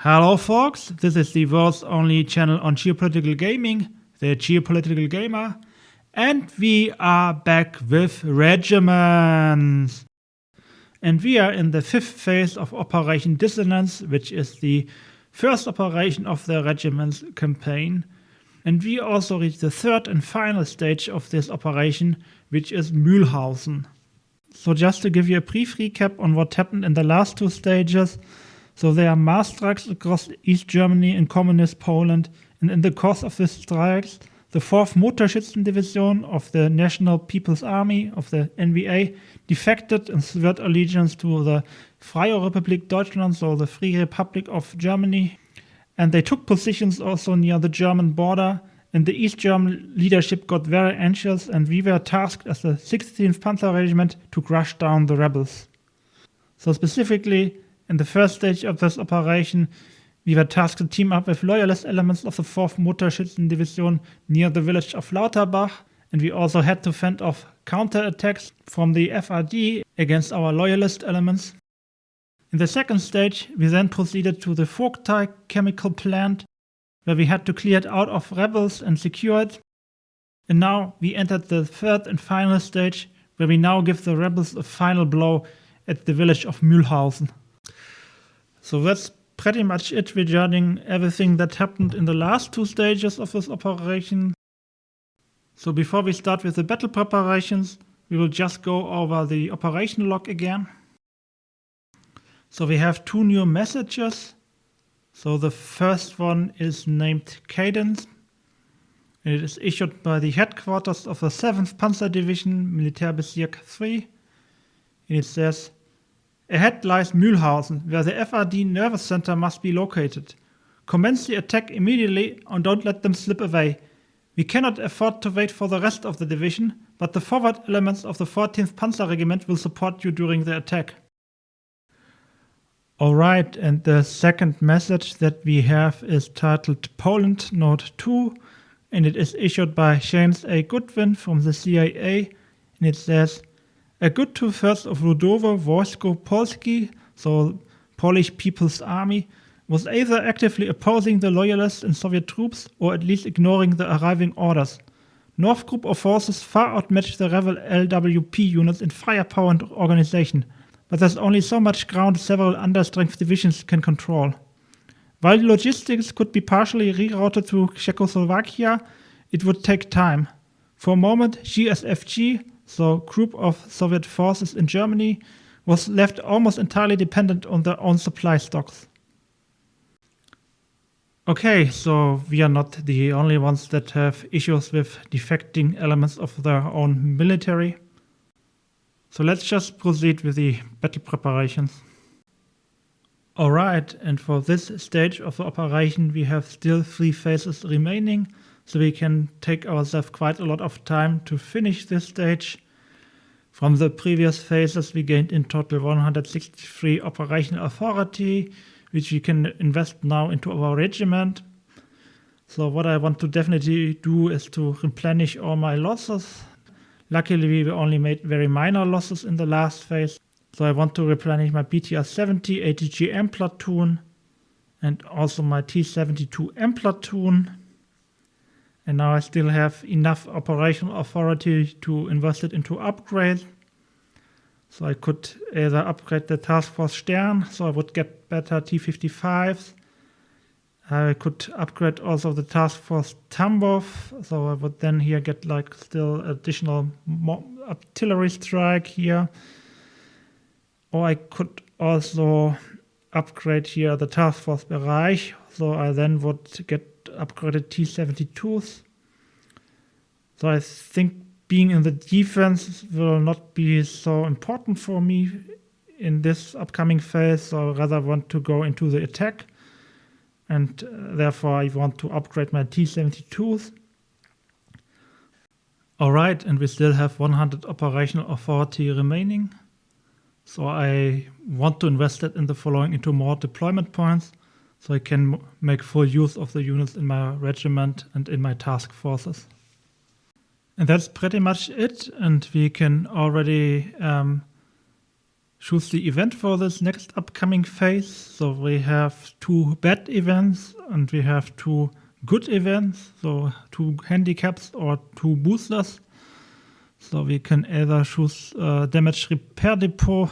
Hello folks, this is the world's only channel on geopolitical gaming, the Geopolitical Gamer, and we are back with Regiments. And we are in the 5th phase of Operation Dissonance, which is the first operation of the Regiments campaign. And we also reached the 3rd and final stage of this operation, which is Mühlhausen. So just to give you a brief recap on what happened in the last 2 stages. So there are mass strikes across East Germany and Communist Poland, and in the course of these strikes, the 4th Motorschützendivision of the National People's Army of the NVA defected and swore allegiance to the Freie Republik Deutschland, so the Free Republic of Germany. And they took positions also near the German border, and the East German leadership got very anxious, and we were tasked as the 16th Panzer Regiment to crush down the rebels. So specifically, in the first stage of this operation, we were tasked to team up with loyalist elements of the 4th Motorschützendivision near the village of Lauterbach, and we also had to fend off counterattacks from the FRD against our loyalist elements. In the second stage, we then proceeded to the Vogtei chemical plant, where we had to clear it out of rebels and secure it. And now we entered the 3rd and final stage, where we now give the rebels a final blow at the village of Mühlhausen. So that's pretty much it regarding everything that happened in the last 2 stages of this operation. So before we start with the battle preparations, we will just go over the operation log again. So we have 2 new messages. So the first one is named Cadence. It is issued by the headquarters of the 7th Panzer Division, Militärbezirk 3. And it says, "Ahead lies Mühlhausen, where the FRD nervous center must be located. Commence the attack immediately and don't let them slip away. We cannot afford to wait for the rest of the division, but the forward elements of the 14th Panzer Regiment will support you during the attack." Alright, and the second message that we have is titled Poland Note 2, and it is issued by James A. Goodwin from the CIA, and it says, "A good 2/3 of Ludowe Wojsko Polski, so Polish People's Army, was either actively opposing the loyalists and Soviet troops or at least ignoring the arriving orders. North group of forces far outmatched the rebel LWP units in firepower and organization, but there's only so much ground several understrength divisions can control. While logistics could be partially rerouted to Czechoslovakia, it would take time. For a moment, GSFG, so Group of Soviet Forces in Germany, was left almost entirely dependent on their own supply stocks." Okay, so we are not the only ones that have issues with defecting elements of their own military. So let's just proceed with the battle preparations. Alright, and for this stage of the operation we have still 3 phases remaining, so we can take ourselves quite a lot of time to finish this stage. From the previous phases we gained in total 163 operational authority, which we can invest now into our regiment. So what I want to definitely do is to replenish all my losses. Luckily we only made very minor losses in the last phase, so I want to replenish my BTR 70 ATGM platoon and also my T-72M platoon. And now I still have enough operational authority to invest it into upgrades. So I could either upgrade the Task Force Stern, so I would get better T-55s. I could upgrade also the Task Force Tambov, so I would then here get like still additional artillery strike here. Or I could also upgrade here the Task Force Bereich, so I then would get upgraded T-72s. So I think being in the defense will not be so important for me in this upcoming phase, so I rather want to go into the attack, and therefore I want to upgrade my T-72s. Alright, and we still have 100 operational authority remaining, so I want to invest it in the following into more deployment points, so I can make full use of the units in my regiment and in my task forces. And that's pretty much it, and we can already choose the event for this next upcoming phase. So we have 2 bad events and we have 2 good events, so 2 handicaps or 2 boosters. So we can either choose damaged repair depot,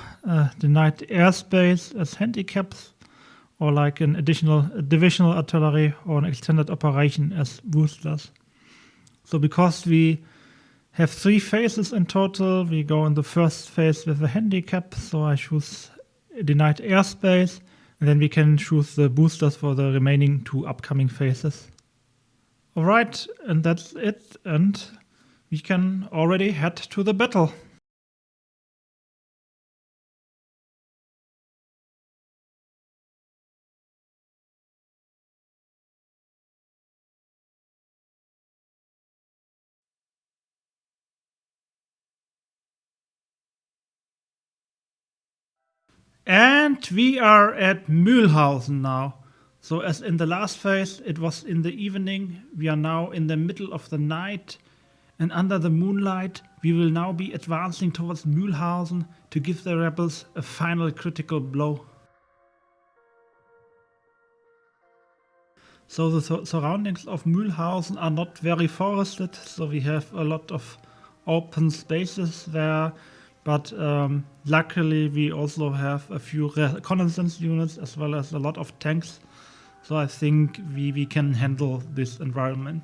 denied airspace as handicaps, or like an additional divisional artillery or an extended operation as boosters. So because we have 3 phases in total, we go in the first phase with a handicap, so I choose denied airspace, and then we can choose the boosters for the remaining 2 upcoming phases. Alright, and that's it, and we can already head to the battle. And we are at Mühlhausen now. So as in the last phase, it was in the evening. We are now in the middle of the night. And under the moonlight, we will now be advancing towards Mühlhausen to give the rebels a final critical blow. So the surroundings of Mühlhausen are not very forested, so we have a lot of open spaces there. But luckily we also have a few reconnaissance units as well as a lot of tanks. So I think we can handle this environment.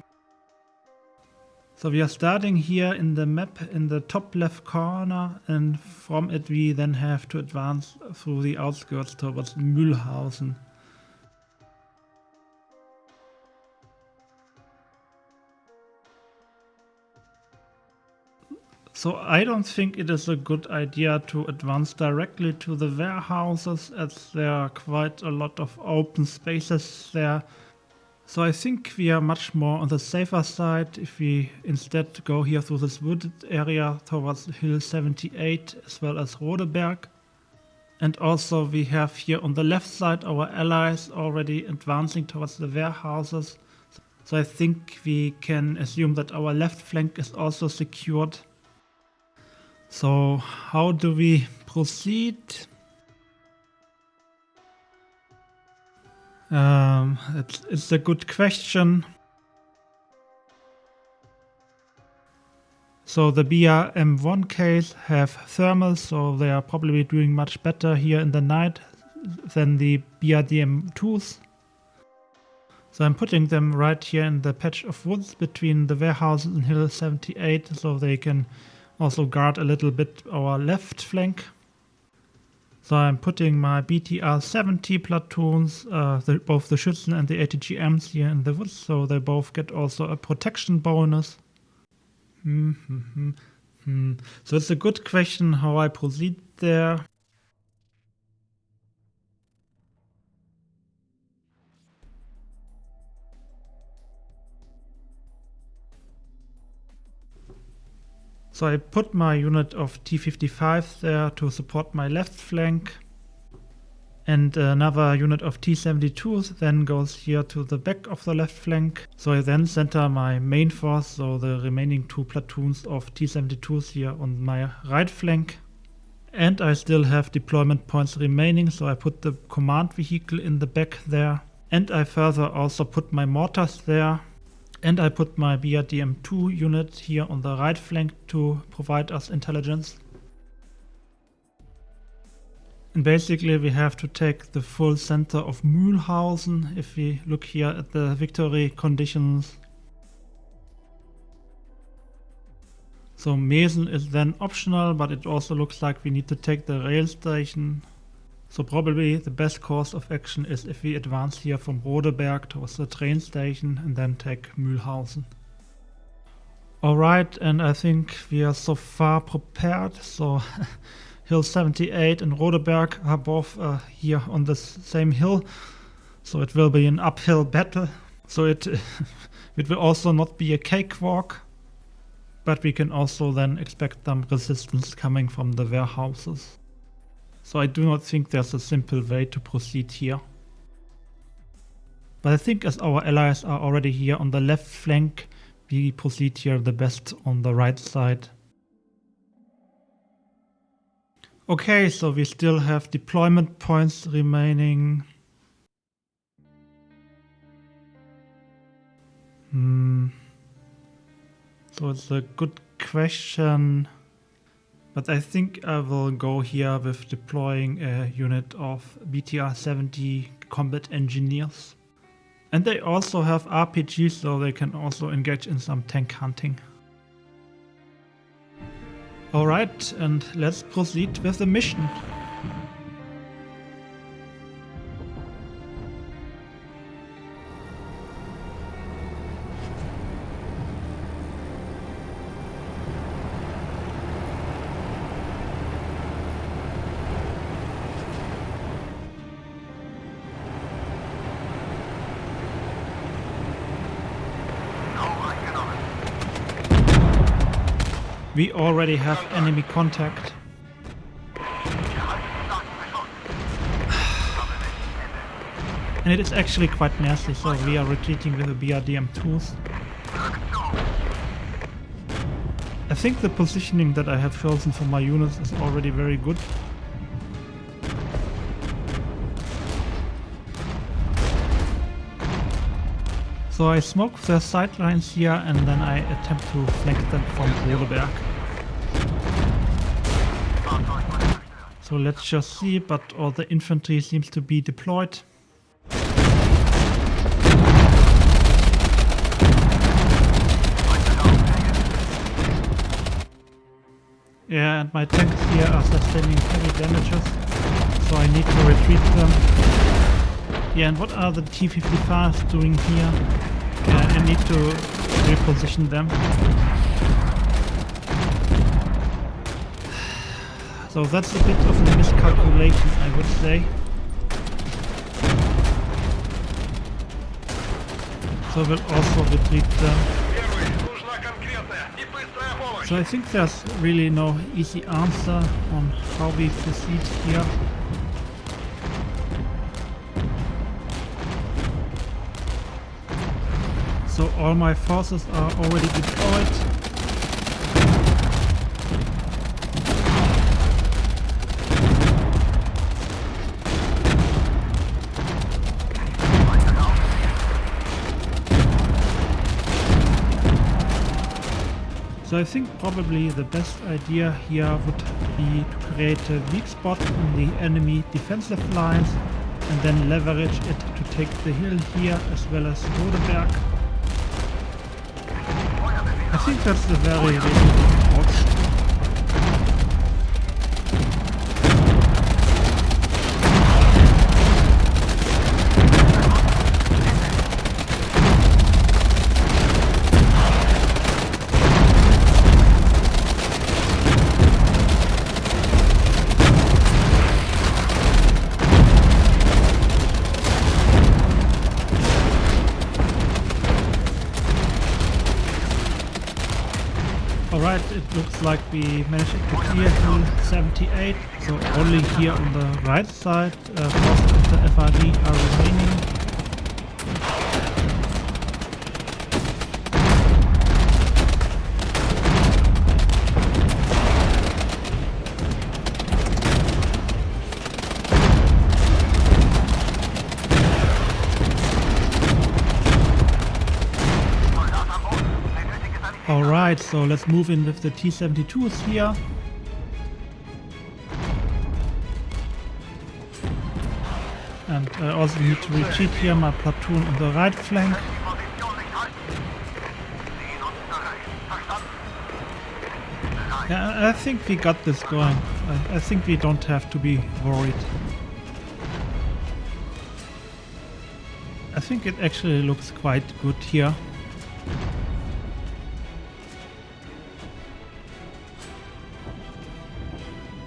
So we are starting here in the map in the top left corner, and from it we then have to advance through the outskirts towards Mühlhausen. So I don't think it is a good idea to advance directly to the warehouses, as there are quite a lot of open spaces there. So I think we are much more on the safer side if we instead go here through this wooded area towards Hill 78 as well as Rodeberg. And also we have here on the left side our allies already advancing towards the warehouses. So I think we can assume that our left flank is also secured. So how do we proceed? It's a good question. So the BRM1 case have thermals, so they are probably doing much better here in the night than the BRDM2s. So I'm putting them right here in the patch of woods between the warehouses and Hill 78, so they can also guard a little bit our left flank. So I'm putting my BTR 70 platoons, both the Schützen and the ATGMs here in the woods, so they both get also a protection bonus. So it's a good question how I proceed there. So I put my unit of T-55 there to support my left flank, and another unit of T-72s then goes here to the back of the left flank. So I then center my main force, so the remaining 2 platoons of T-72s here on my right flank. And I still have deployment points remaining, so I put the command vehicle in the back there. And I further also put my mortars there. And I put my BRDM2 unit here on the right flank to provide us intelligence. And basically we have to take the full center of Mühlhausen if we look here at the victory conditions. So Mesen is then optional, but it also looks like we need to take the rail station. So probably the best course of action is if we advance here from Rodeberg towards the train station and then take Mühlhausen. Alright, and I think we are so far prepared. So Hill 78 and Rodeberg are both here on the same hill. So it will be an uphill battle. So it will also not be a cakewalk. But we can also then expect some resistance coming from the warehouses. So I do not think there's a simple way to proceed here. But I think as our allies are already here on the left flank, we proceed here the best on the right side. Okay, so we still have deployment points remaining. So it's a good question, but I think I will go here with deploying a unit of BTR-70 combat engineers. And they also have RPGs, so they can also engage in some tank hunting. Alright, and let's proceed with the mission. We already have enemy contact. And it is actually quite nasty, so we are retreating with the BRDM-2s. I think the positioning that I have chosen for my units is already very good. So I smoke their sidelines here and then I attempt to flank them from Rodeberg. So let's just see, but all the infantry seems to be deployed. Yeah, and my tanks here are sustaining heavy damages, so I need to retreat them. Yeah, and what are the T-55s doing here? Yeah, I need to reposition them. So that's a bit of a miscalculation, I would say. So we'll also retreat them. So I think there's really no easy answer on how we proceed here. So all my forces are already deployed. So I think probably the best idea here would be to create a weak spot in the enemy defensive lines and then leverage it to take the hill here as well as Rodeberg. I think that's a very reasonable approach. Alright, it looks like we managed to clear Hill 78, so only here on the right side, forces of the FRD are remaining. Alright, so let's move in with the T-72s here. And I also need to retreat here my platoon on the right flank. Yeah, I think we got this going. I think we don't have to be worried. I think it actually looks quite good here.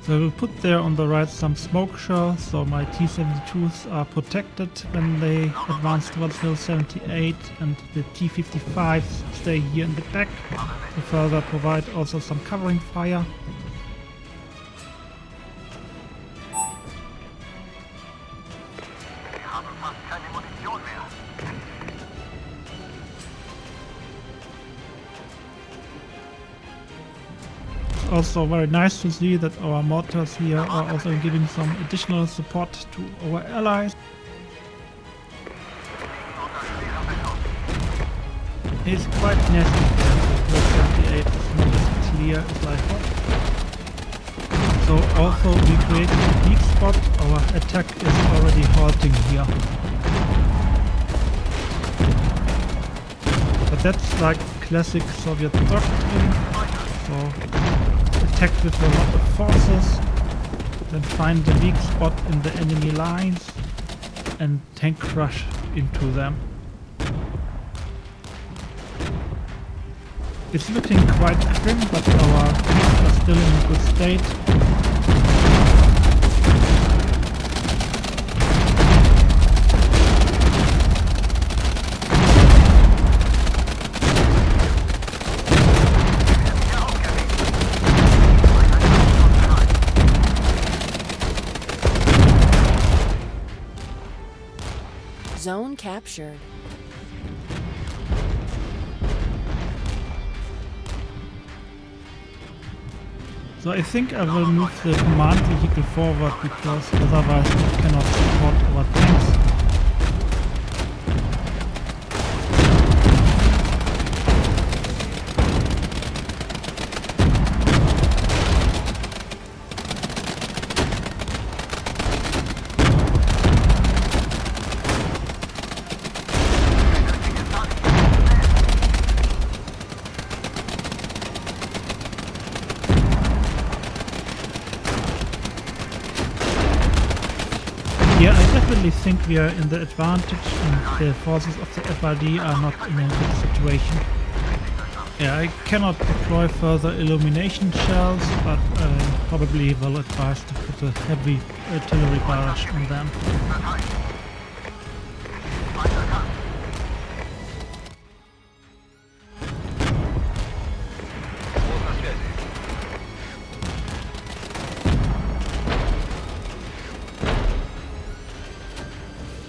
So I will put there on the right some smoke shells, so my T-72s are protected when they advance towards Hill 78, and the T-55s stay here in the back to further provide also some covering fire. also very nice to see that our mortars here are also giving some additional support to our allies. It's quite nasty because 78 is not as clear as I thought. So also we created a weak spot, our attack is already halting here. But that's like classic Soviet doctrine. So attack with a lot of forces, then find the weak spot in the enemy lines and tank crush into them. It's looking quite grim, but our tanks are still in a good state. Zone captured. So I think I will move the command vehicle forward because otherwise it cannot support our tanks. Yeah, I definitely think we are in the advantage and the forces of the FRD are not in a good situation. Yeah, I cannot deploy further illumination shells, but probably will advise to put a heavy artillery barrage on them.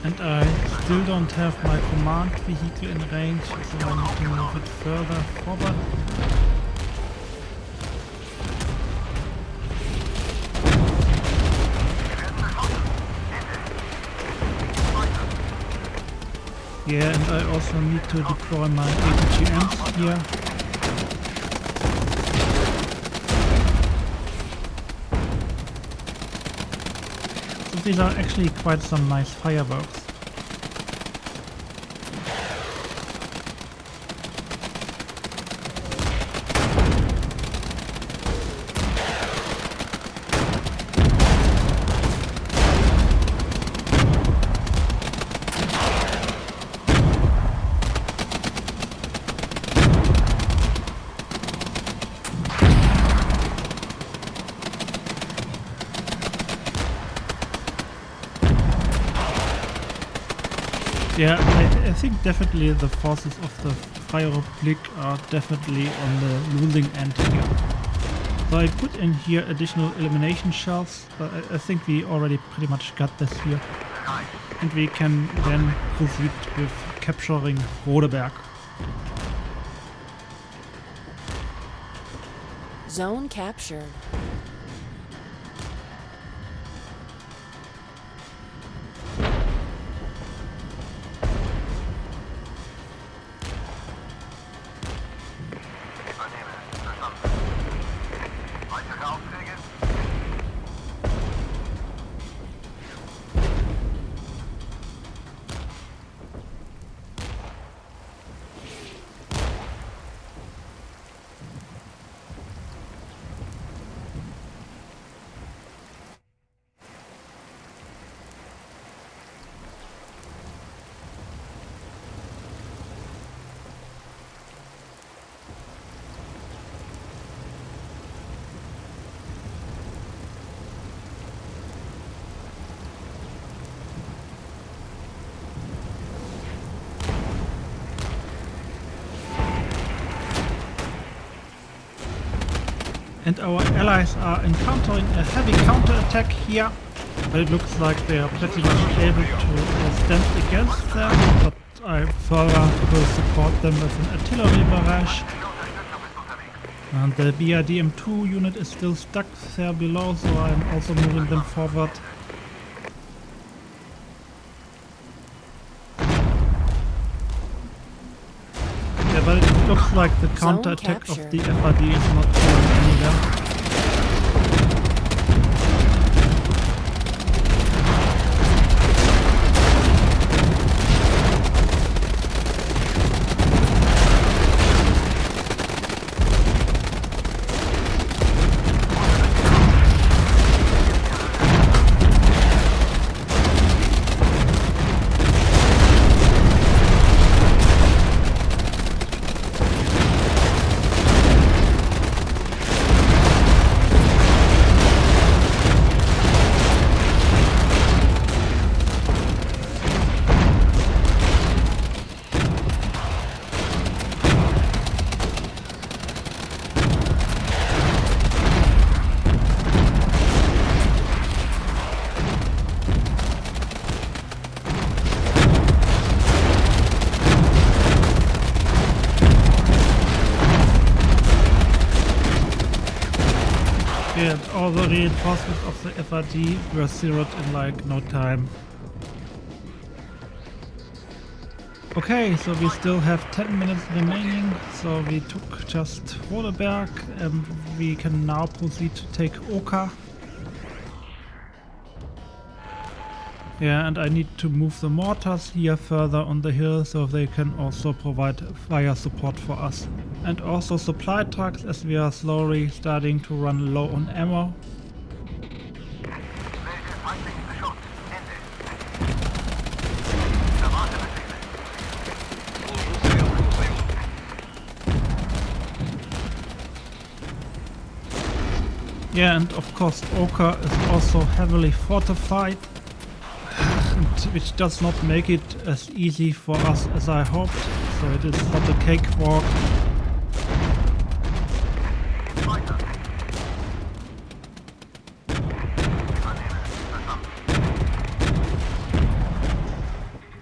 And I still don't have my command vehicle in range, so I need to move it further forward. Yeah, and I also need to deploy my ATGMs here. So these are actually quite some nice fireworks. Yeah, I think definitely the forces of the Freie Republik are definitely on the losing end here. So I put in here additional elimination shells, but I think we already pretty much got this here. And we can then proceed with capturing Rodeberg. Zone captured. And our allies are encountering a heavy counterattack here, but it looks like they are pretty much able to stand against them, but I further will support them with an artillery barrage. And the BRDM2 unit is still stuck there below, so I'm also moving them forward. Yeah, but it looks like the counterattack of the FRD is not going anywhere. And all the reinforcements of the FRD were zeroed in like no time. Okay, so we still have 10 minutes remaining, so we took just Rodeberg and we can now proceed to take Oka. Yeah, and I need to move the mortars here further on the hill so they can also provide fire support for us. And also supply trucks, as we are slowly starting to run low on ammo. Yeah, and of course Oka is also heavily fortified, which does not make it as easy for us as I hoped, so it is not a cakewalk.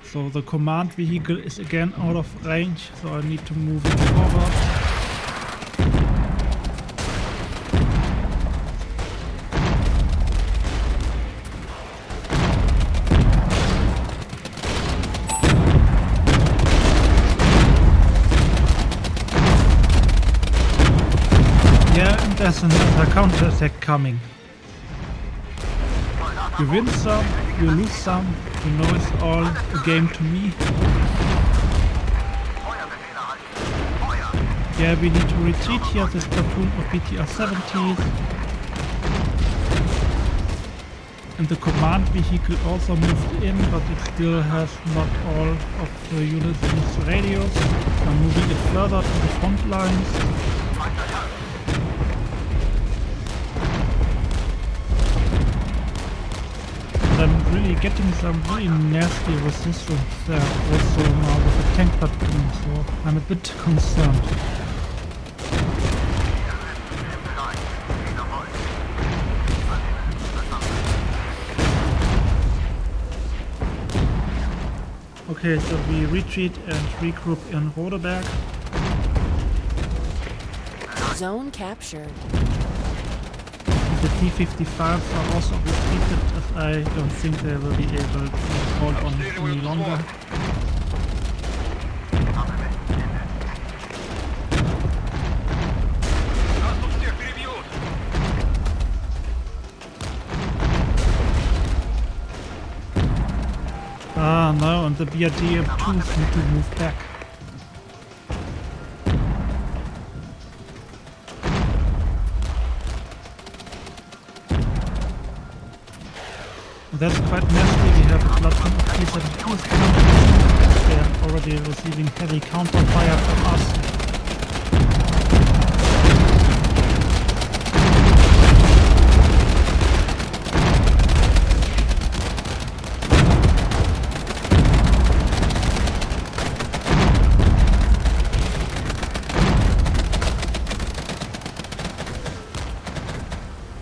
So the command vehicle is again out of range, so I need to move it forward. There's another counterattack coming. You win some, you lose some, you know it's all a game to me. Yeah, we need to retreat here, this platoon of BTR-70s. And the command vehicle also moved in, but it still has not all of the units in its radius. I'm moving it further to the front lines. I'm really getting some really nasty resistance there also now with the tank platoon, so I'm a bit concerned. Okay, so we retreat and regroup in Rodeberg. Zone captured. The T-55s are also retreated, as I don't think they will be able to hold on any longer. Ah no, and the BRDM2s need to move back. That's quite nasty. We have a platoon of PzReg coming. They are already receiving heavy counter-fire from us.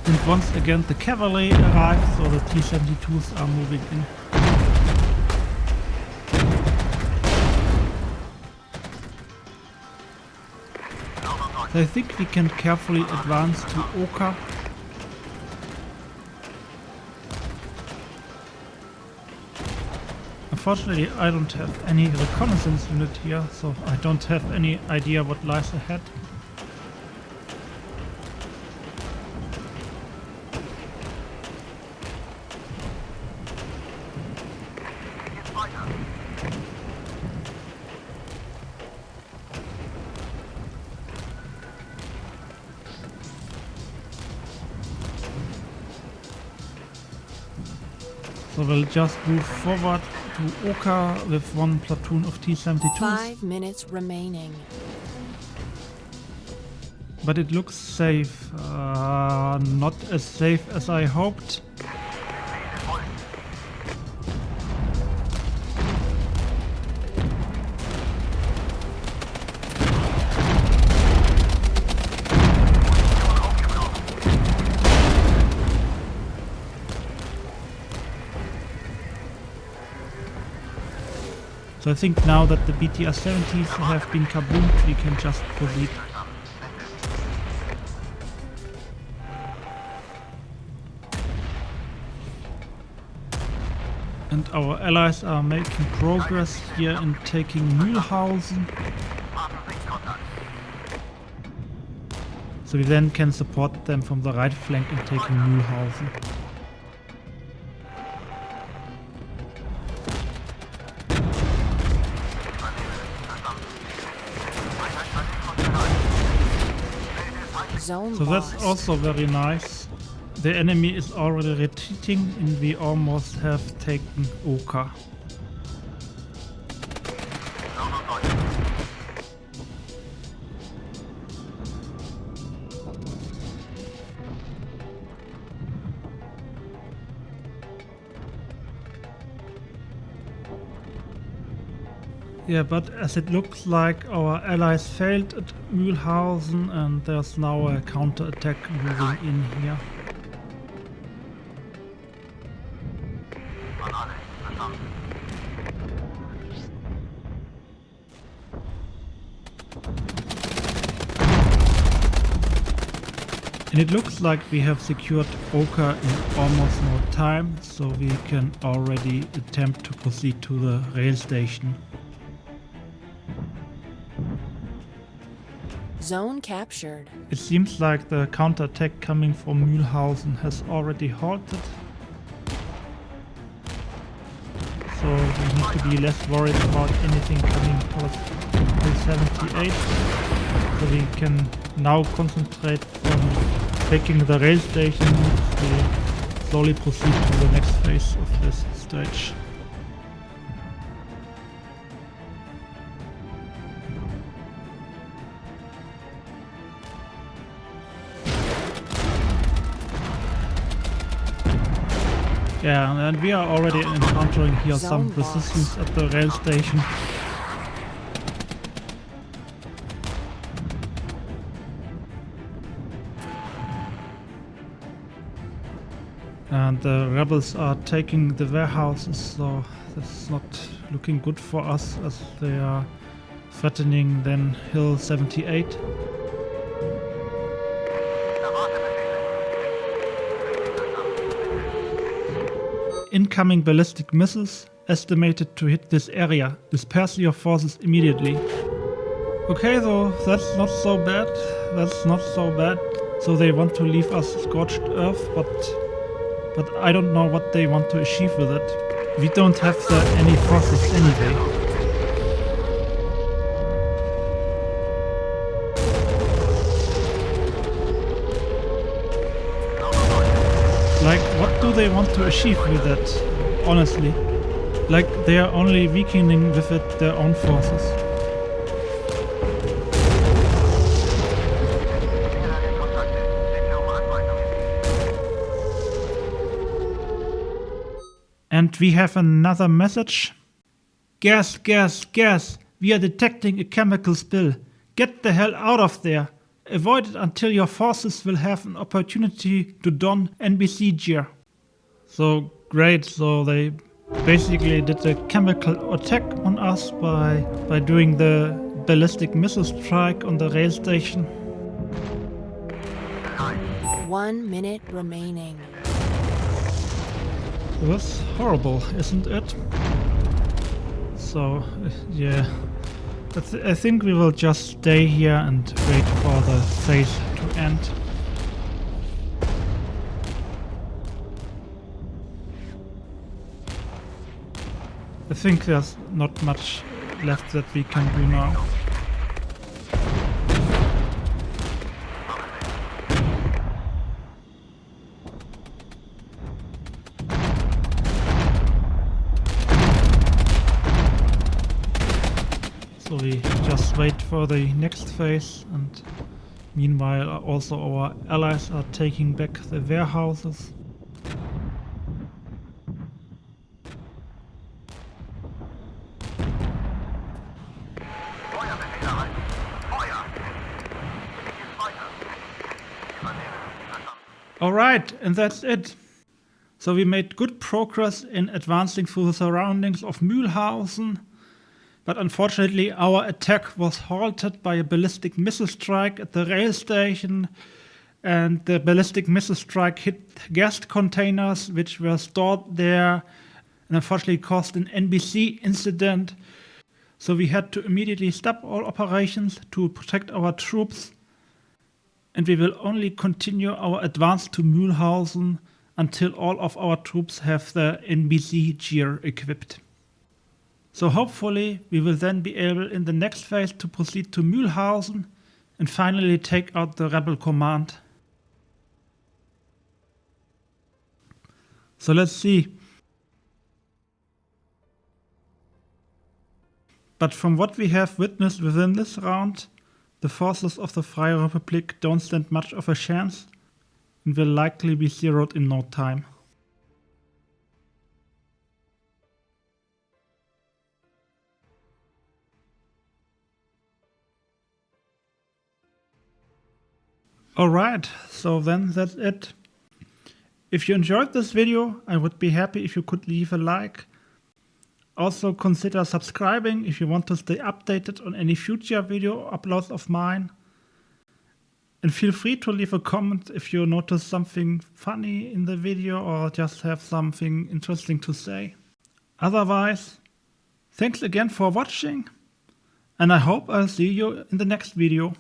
And once again the cavalry arrives, so the T-72s are moving in. So I think we can carefully advance to Oka. Unfortunately, I don't have any reconnaissance unit here, so I don't have any idea what lies ahead. So we'll just move forward to Oka with one platoon of T-72s. 5 minutes remaining. But it looks safe. Not as safe as I hoped. So I think now that the BTR-70s have been kaboomed, we can just proceed. And our allies are making progress here in taking Mühlhausen. So we then can support them from the right flank in taking Mühlhausen. Zone So that's lost. also very nice. The enemy is already retreating and we almost have taken Oka. Yeah, but as it looks like our allies failed at Mühlhausen and there's now a counterattack moving in here. And it looks like we have secured Oka in almost no time, so we can already attempt to proceed to the rail station. Zone captured. It seems like the counterattack coming from Mühlhausen has already halted. So we need to be less worried about anything coming towards Hill 78. So we can now concentrate on taking the rail station to slowly proceed to the next phase of this stretch. Yeah, and we are already encountering here some Zone resistance at the rail station. And the rebels are taking the warehouses, so that's not looking good for us as they are threatening then Hill 78. Incoming ballistic missiles estimated to hit this area. Disperse your forces immediately. Okay, so that's not so bad. That's not so bad. So they want to leave us scorched earth, but I don't know what they want to achieve with it. We don't have any forces anyway. Like, what do they want to achieve with that, honestly? Like, they are only weakening with it their own forces. And we have another message. Gas, gas, gas. We are detecting a chemical spill. Get the hell out of there. Avoid it until your forces will have an opportunity to don and besiege you. So great, so they basically did a chemical attack on us by doing the ballistic missile strike on the rail station. 1 minute remaining. It was horrible, isn't it? So, yeah. I think we will just stay here and wait for the phase to end. I think there's not much left that we can do now. So we just wait for the next phase, and meanwhile also our allies are taking back the warehouses. Alright, and that's it. So we made good progress in advancing through the surroundings of Mühlhausen, but unfortunately our attack was halted by a ballistic missile strike at the rail station, and the ballistic missile strike hit gas containers which were stored there and unfortunately caused an NBC incident. So we had to immediately stop all operations to protect our troops, and we will only continue our advance to Mühlhausen until all of our troops have the NBC gear equipped. So hopefully we will then be able in the next phase to proceed to Mühlhausen and finally take out the rebel command. So let's see. But from what we have witnessed within this round, the forces of the Freie Republic don't stand much of a chance and will likely be zeroed in no time. Alright, so then that's it. If you enjoyed this video, I would be happy if you could leave a like. Also consider subscribing if you want to stay updated on any future video uploads of mine. And feel free to leave a comment if you notice something funny in the video or just have something interesting to say. Otherwise, thanks again for watching, and I hope I'll see you in the next video.